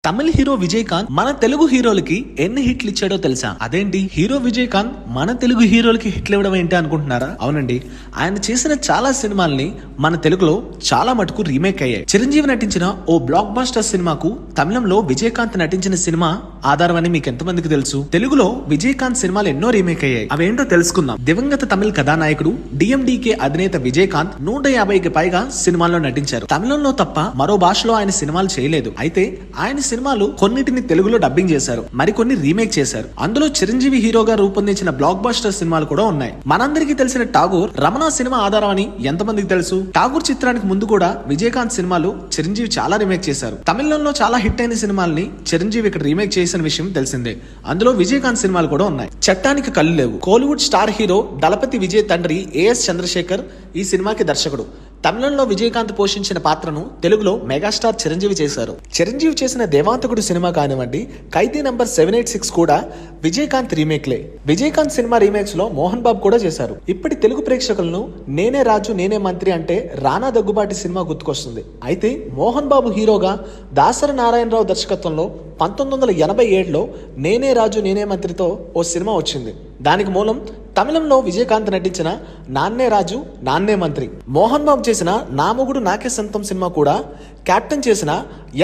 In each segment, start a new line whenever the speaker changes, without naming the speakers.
తమిళ hero Vijayakanth మన తెలుగు హీరోలకి ఎన్ని హిట్లు ఇచ్చాడో తెలుసా? అదేంటి హీరో విజయకాంత్ మన తెలుగు హీరోలకి హిట్లు ఇవ్వడం ఏంటి అనుకుంటున్నారా? అవునండి, ఆయన చేసిన చాలా సినిమాల్ని మన తెలుగులో చాలా మటుకు రీమేక్ అయ్యాయి. చిరంజీవి నటించిన ఓ బ్లాక్ బాస్టర్ సినిమాకు తమిళంలో విజయకాంత్ నటించిన సినిమా ఆధారం అని మీకు ఎంతమందికి తెలుసు? తెలుగులో విజయకాంత్ సినిమాలు ఎన్నో రీమేక్ అయ్యాయి. అవేంటో తెలుసుకుందాం. దివంగత తమిళ కథానాయకుడు డిఎండికే అధినేత విజయకాంత్ 150కి పైగా సినిమాల్లో నటించారు. తమిళంలో తప్ప మరో భాషలో ఆయన సినిమాలు చేయలేదు. అయితే ఆయన సినిమాలు కొన్నిటిని తెలుగులో డబ్బింగ్ చేశారు, మరికొన్ని రీమేక్ చేశారు. అందులో చిరంజీవి హీరోగా రూపొందించిన బ్లాక్ బాస్టర్ సినిమాలు కూడా ఉన్నాయి. మనందరికీ తెలిసిన ఠాగూర్ రమణ సినిమా ఆధారం అని ఎంతమందికి తెలుసు? ఠాగూర్ చిత్రానికి ముందు కూడా విజయకాంత్ సినిమాలు చిరంజీవి చాలా రీమేక్ చేశారు. తమిళంలో చాలా హిట్ అయిన సినిమాల్ని చిరంజీవి ఇక్కడ రీమేక్ చేసిన విషయం తెలిసిందే. అందులో విజయకాంత్ సినిమాలు కూడా ఉన్నాయి. చట్టానికి కళ్ళు లేవు కోలీవుడ్ స్టార్ హీరో దళపతి విజయ్ తండ్రి ఏఎస్ చంద్రశేఖర్ ఈ సినిమాకి దర్శకుడు. తమిళంలో విజయకాంత్ పోషించిన పాత్రను తెలుగులో మెగాస్టార్ చిరంజీవి చేశారు. చిరంజీవి చేసిన దేవాంతకుడు సినిమా కానివ్వండి, ఖైదీ నంబర్ 786 కూడా విజయకాంత్ రీమేక్లే. విజయకాంత్ సినిమా రీమేక్స్ లో మోహన్ బాబు కూడా చేశారు. ఇప్పటి తెలుగు ప్రేక్షకులను నేనే రాజు నేనే మంత్రి అంటే రానా దగ్గుబాటి సినిమా గుర్తుకొస్తుంది. అయితే మోహన్ బాబు హీరోగా దాసరి నారాయణరావు దర్శకత్వంలో 1987లో నేనే రాజు నేనే మంత్రితో ఓ సినిమా వచ్చింది. దానికి మూలం తమిళంలో విజయకాంత్ నటించిన నాన్నే రాజు నాన్నే మంత్రి. మోహన్ బాబు చేసిన నా మొగుడు నాకే సొంతం సినిమా కూడా కెప్టెన్ చేసిన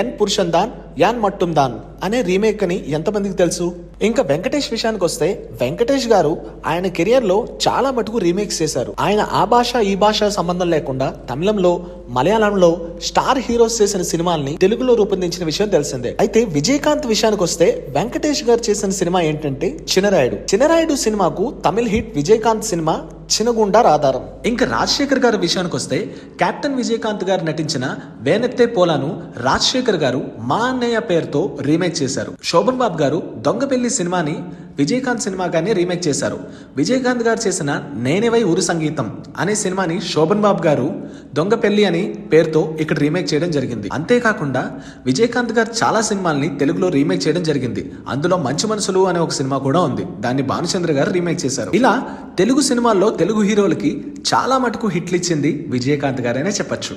ఎన్ పురుషందాన్ యాన్ మట్టుందాన్ అనే రీమేక్ అని ఎంతమందికి తెలుసు? ఇంకా వెంకటేష్ విషయానికి వస్తే వెంకటేష్ గారు ఆయన కెరియర్ లో చాలా మటుకు రీమేక్స్ చేశారు. ఆయన ఆ భాష ఈ భాష సంబంధం లేకుండా తమిళంలో, మలయాళంలో స్టార్ హీరోస్ చేసిన సినిమాల్ని తెలుగులో రూపొందించిన విషయం తెలిసిందే. అయితే విజయకాంత్ విషయానికి వస్తే వెంకటేష్ గారు చేసిన సినిమా ఏంటంటే చినరాయుడు. చినరాయుడు సినిమాకు తమిళ హిట్ విజయకాంత్ సినిమా చినగుండార్ ఆధారం. ఇంకా రాజశేఖర్ గారి విషయానికి వస్తే కెప్టెన్ విజయకాంత్ గారు నటించిన వేనెత్తే పోలాను రాజశేఖర్ గారు మా అన్నయ్య పేరుతో రీమేక్ చేశారు. శోభన్ బాబు గారు దొంగపెల్లి సినిమాని విజయకాంత్ సినిమాగానే రీమేక్ చేశారు. విజయకాంత్ గారు చేసిన నేనేవై ఊరు సంగీతం అనే సినిమాని శోభన్ బాబు గారు దొంగపెల్లి అని పేరుతో ఇక్కడ రీమేక్ చేయడం జరిగింది. అంతేకాకుండా విజయకాంత్ గారు చాలా సినిమాల్ని తెలుగులో రీమేక్ చేయడం జరిగింది. అందులో మంచి మనసులు అనే ఒక సినిమా కూడా ఉంది. దాన్ని భానుచంద్ర గారు రీమేక్ చేశారు. ఇలా తెలుగు సినిమాల్లో తెలుగు హీరోలకి చాలా మటుకు హిట్లు ఇచ్చింది విజయకాంత్ గారనే చెప్పొచ్చు.